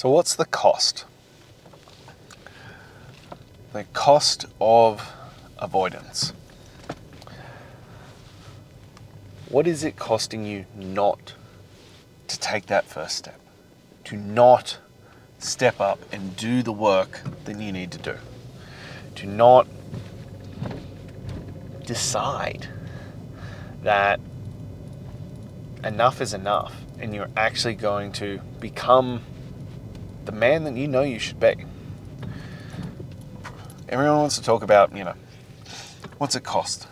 So what's the cost? The cost of avoidance. What is it costing you not to take that first step? To not step up and do the work that you need to do? To not decide that enough is enough and you're actually going to become the man that you know you should be? Everyone wants to talk about, what's it cost?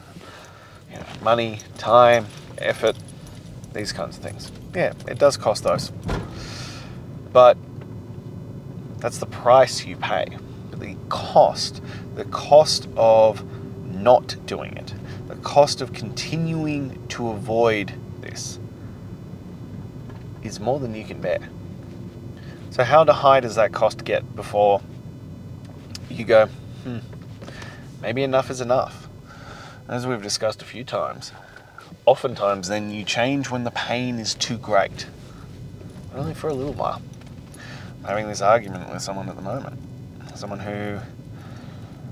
Money, time, effort, these kinds of things. Yeah, it does cost those. But that's the price you pay. The cost of not doing it, the cost of continuing to avoid this is more than you can bear. So how high does that cost get before you go, maybe enough is enough? As we've discussed a few times, oftentimes then you change when the pain is too great. Only for a little while. I'm having this argument with someone at the moment. Someone who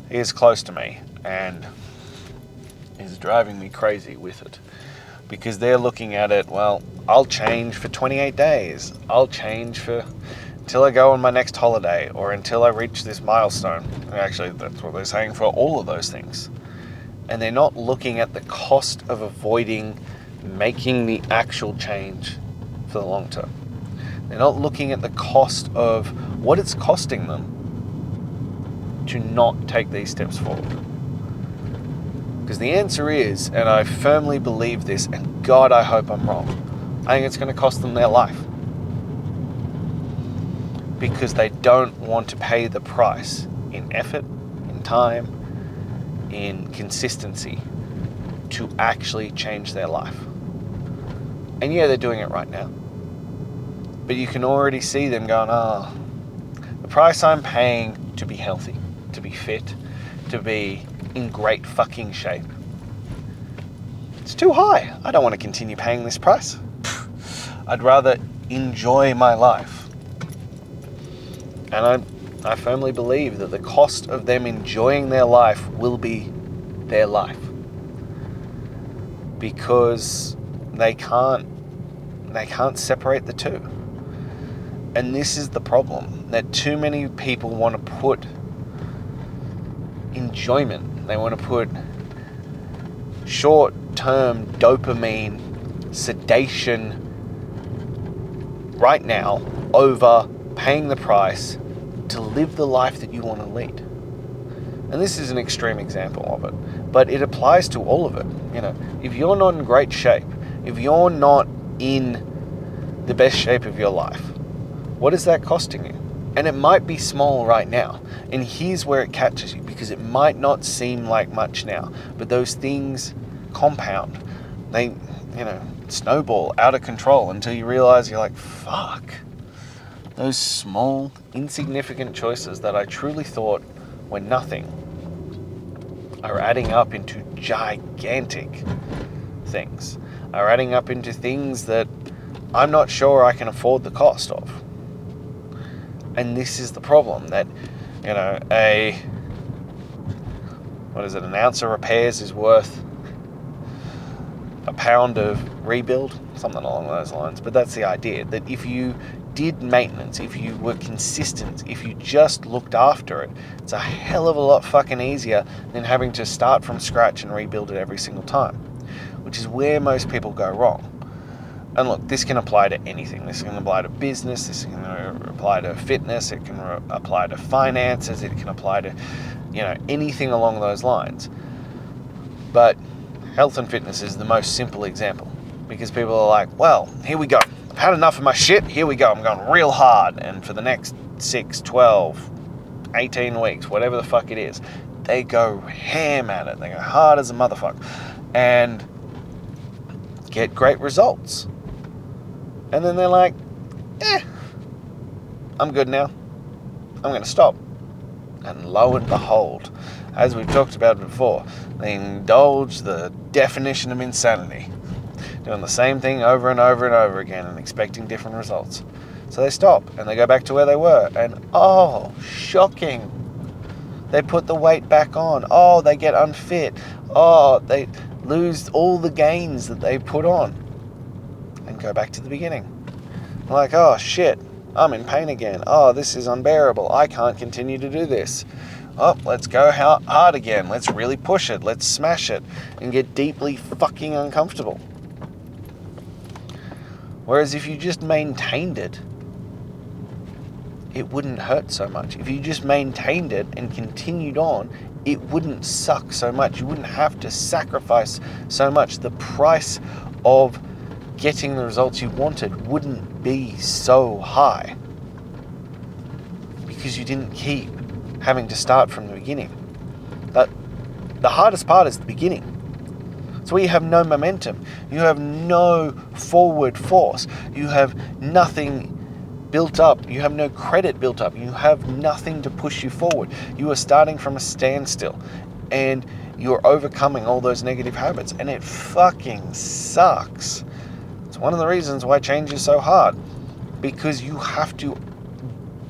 is close to me and is driving me crazy with it. Because they're looking at it, well, I'll change for 28 days. I'll change until I go on my next holiday or until I reach this milestone. Actually, that's what they're saying for all of those things. And they're not looking at the cost of avoiding making the actual change for the long term. They're not looking at the cost of what it's costing them to not take these steps forward. Because the answer is, and I firmly believe this, and God, I hope I'm wrong, I think it's going to cost them their life. Because they don't want to pay the price in effort, in time, in consistency to actually change their life. And yeah, they're doing it right now. But you can already see them going, the price I'm paying to be healthy, to be fit, to be in great fucking shape, it's too high. I don't want to continue paying this price. I'd rather enjoy my life. And I firmly believe that the cost of them enjoying their life will be their life. Because they can't separate the two. And this is the problem, that too many people want to put enjoyment, they want to put short-term dopamine sedation right now over paying the price to live the life that you want to lead. And this is an extreme example of it, but it applies to all of it. If you're not in great shape, if you're not in the best shape of your life, what is that costing you? And it might be small right now. And here's where it catches you, because it might not seem like much now, but those things compound. They, snowball out of control until you realize you're like, fuck. Those small, insignificant choices that I truly thought were nothing are adding up into gigantic things. Are adding up into things that I'm not sure I can afford the cost of. And this is the problem, that, an ounce of repairs is worth a pound of rebuild, something along those lines. But that's the idea, that if you did maintenance, if you were consistent, if you just looked after it, it's a hell of a lot fucking easier than having to start from scratch and rebuild it every single time, which is where most people go wrong. And look, this can apply to anything. This can apply to business, this can apply to fitness, it can apply to finances, it can apply to, anything along those lines. But health and fitness is the most simple example, because people are like, well, here we go. I've had enough of my shit, here we go. I'm going real hard. And for the next 6, 12, 18 weeks, whatever the fuck it is, they go ham at it. They go hard as a motherfucker and get great results. And then they're like, I'm good now. I'm going to stop. And lo and behold, as we've talked about before, they indulge the definition of insanity. doing the same thing over and over and over again and expecting different results. So they stop and they go back to where they were, and oh, shocking. They put the weight back on. Oh, they get unfit. Oh, they lose all the gains that they put on and go back to the beginning. Like, oh shit, I'm in pain again. Oh, this is unbearable. I can't continue to do this. Oh, let's go hard again. Let's really push it. Let's smash it and get deeply fucking uncomfortable. Whereas if you just maintained it, it wouldn't hurt so much. If you just maintained it and continued on, it wouldn't suck so much. You wouldn't have to sacrifice so much. The price of getting the results you wanted wouldn't be so high because you didn't keep having to start from the beginning. But the hardest part is the beginning. It's where you have no momentum. You have no forward force. You have nothing built up. You have no credit built up. You have nothing to push you forward. You are starting from a standstill and you're overcoming all those negative habits, and it fucking sucks. It's one of the reasons why change is so hard, because you have to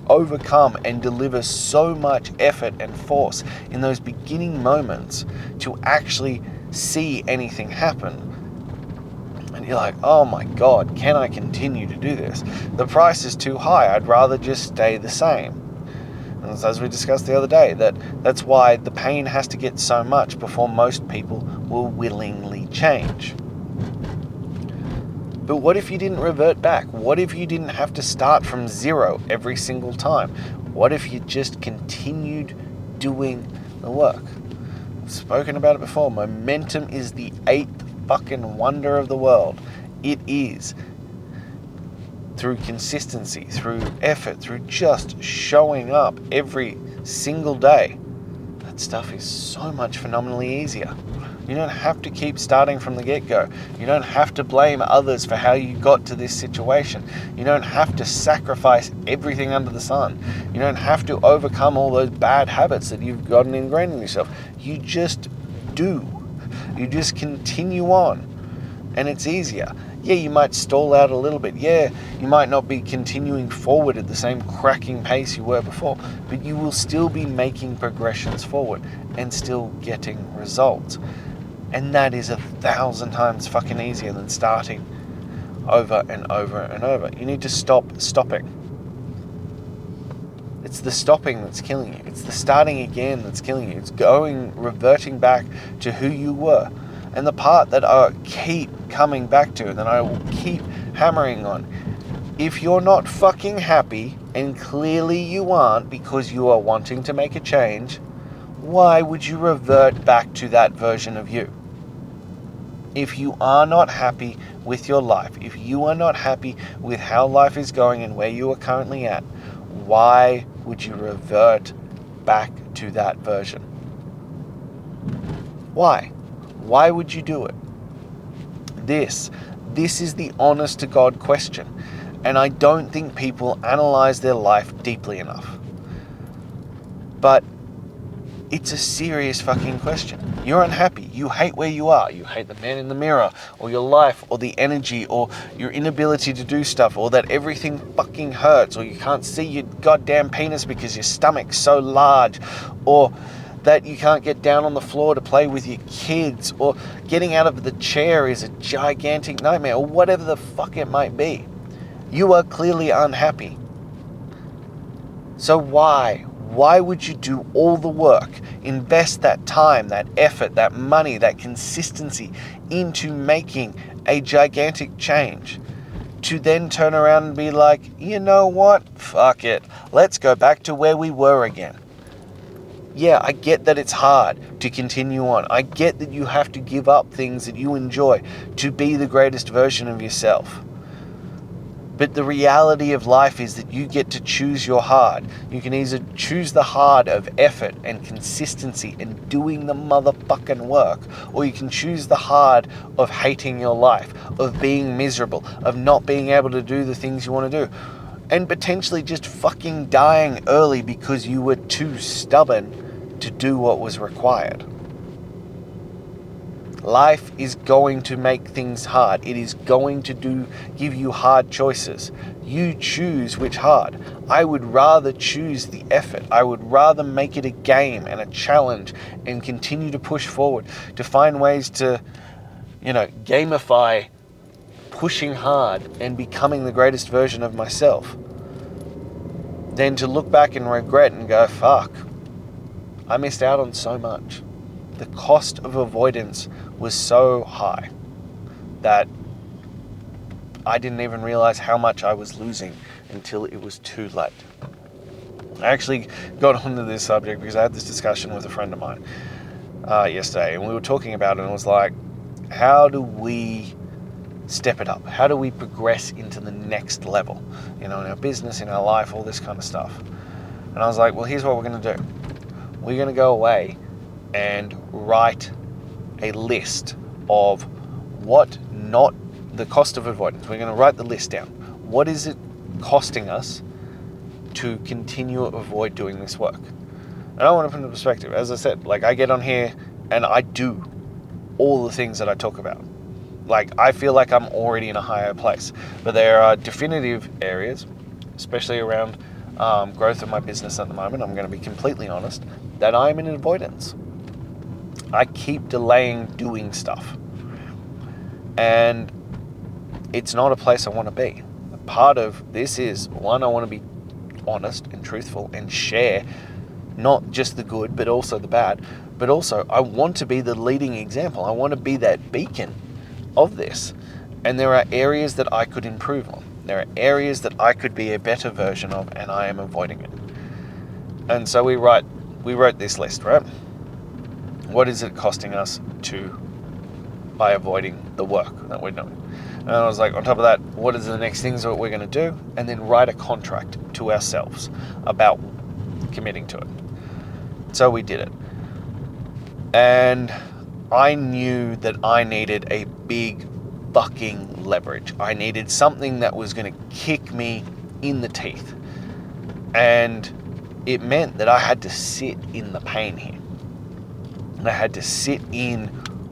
overcome and deliver so much effort and force in those beginning moments to actually see anything happen. And you're like, oh my God, can I continue to do this? The price is too high. I'd rather just stay the same. And as we discussed the other day, that's why the pain has to get so much before most people will willingly change. But what if you didn't revert back? What if you didn't have to start from zero every single time? What if you just continued doing the work? I've spoken about it before. Momentum is the eighth fucking wonder of the world. It is. Through consistency, through effort, through just showing up every single day. That stuff is so much phenomenally easier. You don't have to keep starting from the get-go. You don't have to blame others for how you got to this situation. You don't have to sacrifice everything under the sun. You don't have to overcome all those bad habits that you've gotten ingrained in yourself. You just do. You just continue on, and it's easier. Yeah, you might stall out a little bit. Yeah, you might not be continuing forward at the same cracking pace you were before, but you will still be making progressions forward and still getting results. And that is 1,000 times fucking easier than starting over and over and over. You need to stop stopping. It's the stopping that's killing you. It's the starting again that's killing you. It's reverting back to who you were. And the part that I keep coming back to, and that I will keep hammering on, if you're not fucking happy, and clearly you aren't because you are wanting to make a change, why would you revert back to that version of you? If you are not happy with your life, if you are not happy with how life is going and where you are currently at, why would you revert back to that version? Why? Why would you do it? This is the honest to God question. And I don't think people analyze their life deeply enough. But it's a serious fucking question. You're unhappy. You hate where you are. You hate the man in the mirror, or your life, or the energy, or your inability to do stuff, or that everything fucking hurts, or you can't see your goddamn penis because your stomach's so large, or that you can't get down on the floor to play with your kids, or getting out of the chair is a gigantic nightmare, or whatever the fuck it might be. You are clearly unhappy. So why? Why would you do all the work, invest that time, that effort, that money, that consistency into making a gigantic change, to then turn around and be like, you know what? Fuck it. Let's go back to where we were again. Yeah, I get that it's hard to continue on. I get that you have to give up things that you enjoy to be the greatest version of yourself. But the reality of life is that you get to choose your hard. You can either choose the hard of effort and consistency and doing the motherfucking work, or you can choose the hard of hating your life, of being miserable, of not being able to do the things you want to do, and potentially just fucking dying early because you were too stubborn to do what was required. Life is going to make things hard. It is going to give you hard choices. You choose which hard. I would rather choose the effort. I would rather make it a game and a challenge and continue to push forward, to find ways to, gamify pushing hard and becoming the greatest version of myself, than to look back and regret and go, fuck, I missed out on so much. The cost of avoidance was so high that I didn't even realize how much I was losing until it was too late. I actually got onto this subject because I had this discussion with a friend of mine yesterday, and we were talking about it, and it was like, how do we step it up? How do we progress into the next level? In our business, in our life, all this kind of stuff. And I was like, well, here's what we're going to do. We're going to go away and write a list of the cost of avoidance. We're going to write the list down. What is it costing us to continue to avoid doing this work? And I want to put it into perspective. As I said, I get on here and I do all the things that I talk about. I feel like I'm already in a higher place. But there are definitive areas, especially around growth of my business at the moment, I'm going to be completely honest, that I'm in avoidance. I keep delaying doing stuff. And it's not a place I want to be. Part of this is, one, I want to be honest and truthful and share not just the good, but also the bad. But also, I want to be the leading example. I want to be that beacon of this. And there are areas that I could improve on. There are areas that I could be a better version of, and I am avoiding it. And so we wrote this list, right? What is it costing us by avoiding the work that we're doing? And I was like, on top of that, what is the next things that we're going to do? And then write a contract to ourselves about committing to it. So we did it. And I knew that I needed a big fucking leverage. I needed something that was going to kick me in the teeth. And it meant that I had to sit in the pain here. And I had to sit in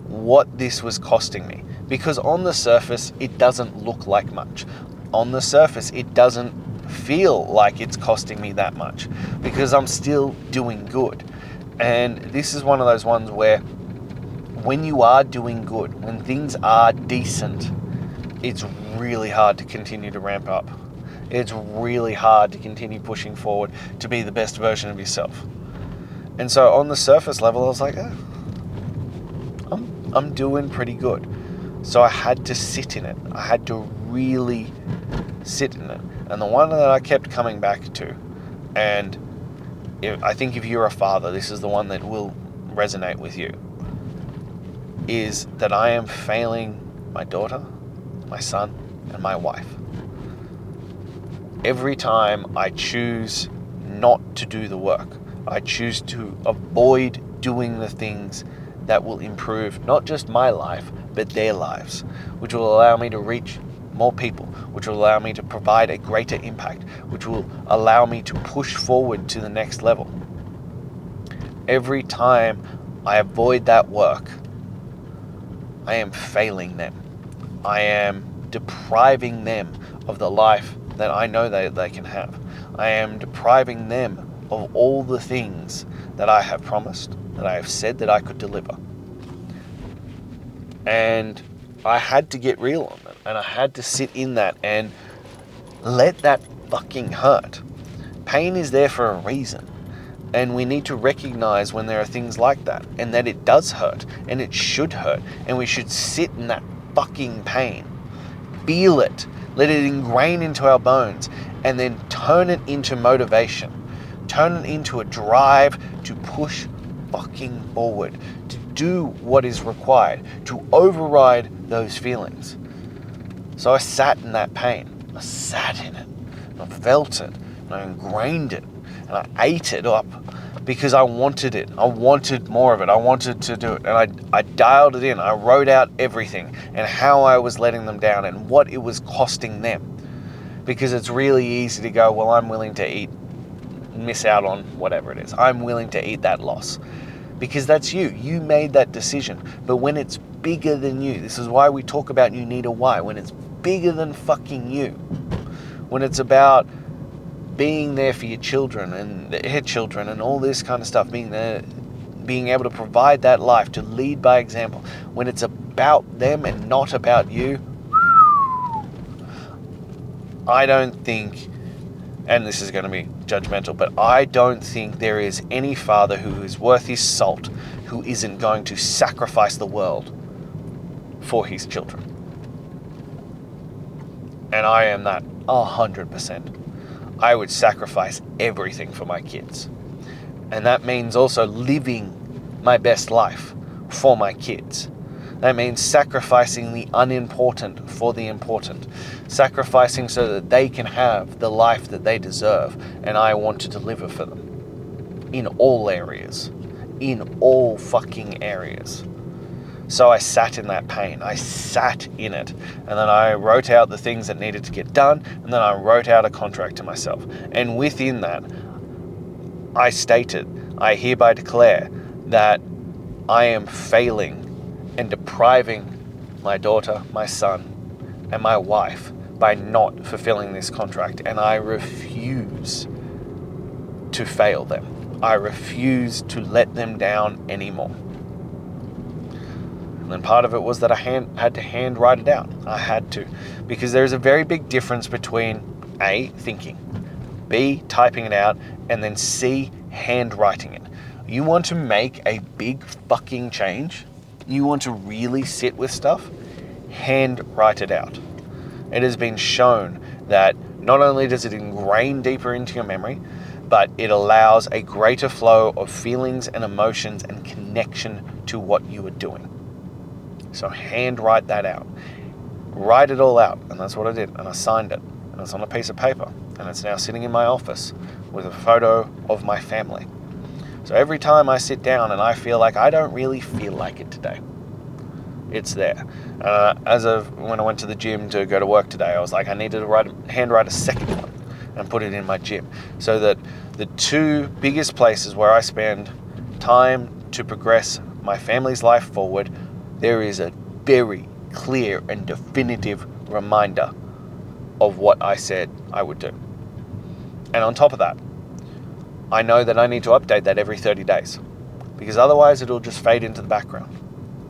what this was costing me. Because on the surface, it doesn't look like much. On the surface, it doesn't feel like it's costing me that much. Because I'm still doing good. And this is one of those ones where when you are doing good, when things are decent, it's really hard to continue to ramp up. It's really hard to continue pushing forward to be the best version of yourself. And so on the surface level, I was like, I'm doing pretty good. So I had to sit in it. I had to really sit in it. And the one that I kept coming back to, and I think if you're a father, this is the one that will resonate with you, is that I am failing my daughter, my son, and my wife. Every time I choose not to do the work, I choose to avoid doing the things that will improve not just my life, but their lives, which will allow me to reach more people, which will allow me to provide a greater impact, which will allow me to push forward to the next level. Every time I avoid that work, I am failing them. I am depriving them of the life that I know that they can have. I am depriving them of all the things that I have promised, that I have said that I could deliver. And I had to get real on it, and I had to sit in that and let that fucking hurt. Pain is there for a reason. And we need to recognize when there are things like that, and that it does hurt, and it should hurt, and we should sit in that fucking pain. Feel it. Let it ingrain into our bones, and then turn it into motivation. Turn it into a drive to push fucking forward, to do what is required, to override those feelings. So I sat in that pain. I sat in it. And I felt it. And I ingrained it. And I ate it up because I wanted it. I wanted more of it. I wanted to do it. And I dialed it in. I wrote out everything and how I was letting them down and what it was costing them. Because it's really easy to go, well, I'm willing to miss out on whatever it is. I'm willing to eat that loss. because that's you. You made that decision. But when it's bigger than you, this is why we talk about you need a why. When it's bigger than fucking you, when it's about being there for your children and their children and all this kind of stuff, being there, being able to provide that life, to lead by example, when it's about them and not about you, I don't think, and this is going to be judgmental, but I don't think there is any father who is worth his salt who isn't going to sacrifice the world for his children. And I am that 100%. I would sacrifice everything for my kids. And that means also living my best life for my kids. That means sacrificing the unimportant for the important. Sacrificing so that they can have the life that they deserve and I want to deliver for them. In all areas. In all fucking areas. So I sat in that pain. I sat in it. And then I wrote out the things that needed to get done. And then I wrote out a contract to myself. And within that, I stated, I hereby declare that I am failing and depriving my daughter, my son, and my wife by not fulfilling this contract. And I refuse to fail them. I refuse to let them down anymore. And then part of it was that I had to hand write it out. I had to. Because there's a very big difference between A, thinking, B, typing it out, and then C, handwriting it. You want to make a big fucking change? You want to really sit with stuff? Hand write it out. It has been shown that not only does it ingrain deeper into your memory, but it allows a greater flow of feelings and emotions and connection to what you are doing. So hand write that out. Write it all out. And that's what I did. And I signed it. And it's on a piece of paper. And it's now sitting in my office with a photo of my family. So every time I sit down and I feel like I don't really feel like it today, it's there. When I went to the gym to go to work today, I was like, I needed to hand write a second one and put it in my gym. So that the two biggest places where I spend time to progress my family's life forward, there is a very clear and definitive reminder of what I said I would do. And on top of that, I know that I need to update that every 30 days because otherwise it'll just fade into the background.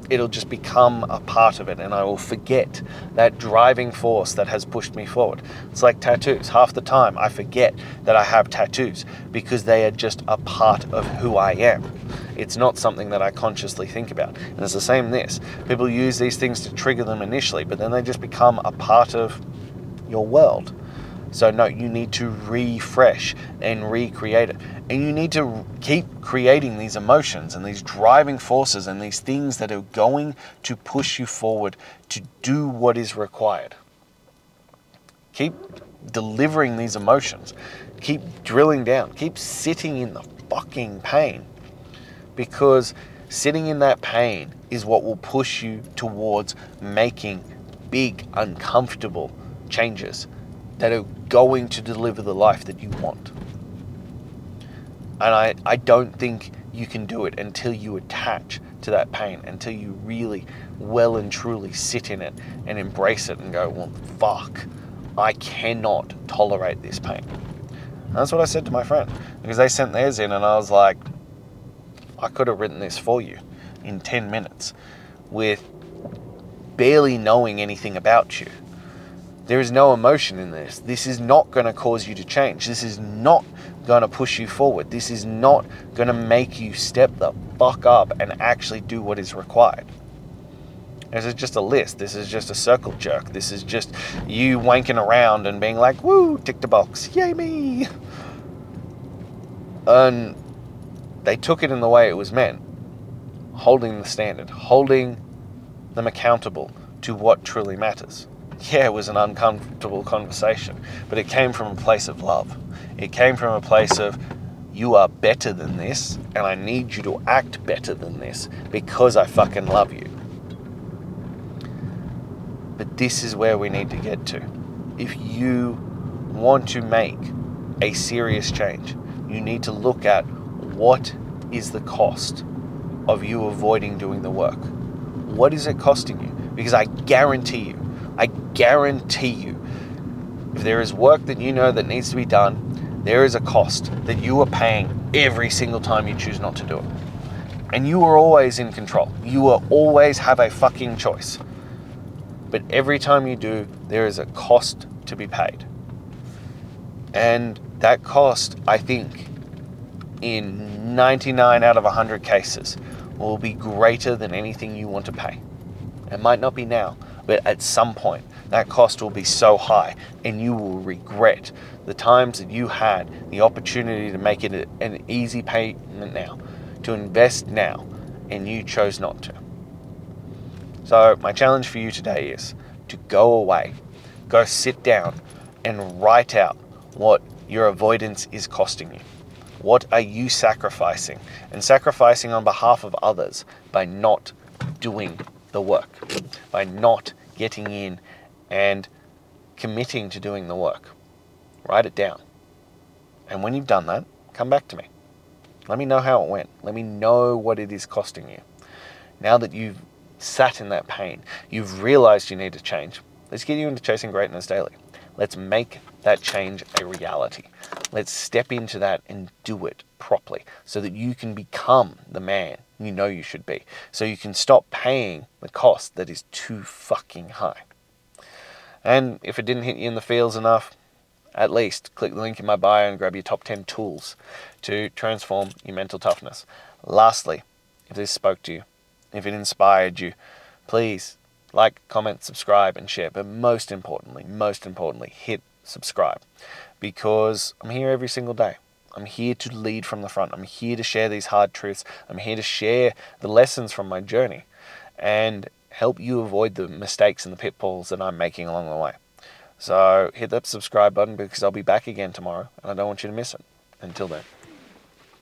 It'll just become a part of it and I will forget that driving force that has pushed me forward. It's like tattoos. Half the time I forget that I have tattoos because they are just a part of who I am. It's not something that I consciously think about. And it's the same in this. People use these things to trigger them initially, but then they just become a part of your world. So no, you need to refresh and recreate it. And you need to keep creating these emotions and these driving forces and these things that are going to push you forward to do what is required. Keep delivering these emotions. Keep drilling down. Keep sitting in the fucking pain. Because sitting in that pain is what will push you towards making big, uncomfortable changes that are going to deliver the life that you want. And I don't think you can do it until you attach to that pain, until you really well and truly sit in it and embrace it and go, well, fuck, I cannot tolerate this pain. And that's what I said to my friend, because they sent theirs in and I was like, I could have written this for you in 10 minutes with barely knowing anything about you. There is no emotion in this. This is not going to cause you to change. This is not going to push you forward. This is not going to make you step the fuck up and actually do what is required. This is just a list. This is just a circle jerk. This is just you wanking around and being like, woo, tick the box, yay me. And they took it in the way it was meant. Holding the standard, holding them accountable to what truly matters. Yeah, it was an uncomfortable conversation, but it came from a place of love. It came from a place of, you are better than this, and I need you to act better than this because I fucking love you. But this is where we need to get to. If you want to make a serious change, you need to look at what is the cost of you avoiding doing the work? What is it costing you? Because I guarantee you, if there is work that you know that needs to be done, there is a cost that you are paying every single time you choose not to do it. And you are always in control. You will always have a fucking choice. But every time you do, there is a cost to be paid. And that cost, I think, in 99 out of 100 cases, will be greater than anything you want to pay. It might not be now, but at some point, that cost will be so high, and you will regret the times that you had the opportunity to make it an easy payment now, to invest now, and you chose not to. So my challenge for you today is to go away, go sit down and write out what your avoidance is costing you. What are you sacrificing? And sacrificing on behalf of others by not doing the work, by not getting in and committing to doing the work. Write it down. And when you've done that, come back to me. Let me know how it went. Let me know what it is costing you. Now that you've sat in that pain, you've realized you need to change, let's get you into chasing greatness daily. Let's make that change a reality. Let's step into that and do it properly so that you can become the man you know you should be. So you can stop paying the cost that is too fucking high. And if it didn't hit you in the feels enough, at least click the link in my bio and grab your top 10 tools to transform your mental toughness. Lastly, if this spoke to you, if it inspired you, please like, comment, subscribe, and share. But most importantly, hit subscribe, because I'm here every single day. I'm here to lead from the front. I'm here to share these hard truths. I'm here to share the lessons from my journey and help you avoid the mistakes and the pitfalls that I'm making along the way. So hit that subscribe button, because I'll be back again tomorrow and I don't want you to miss it. Until then.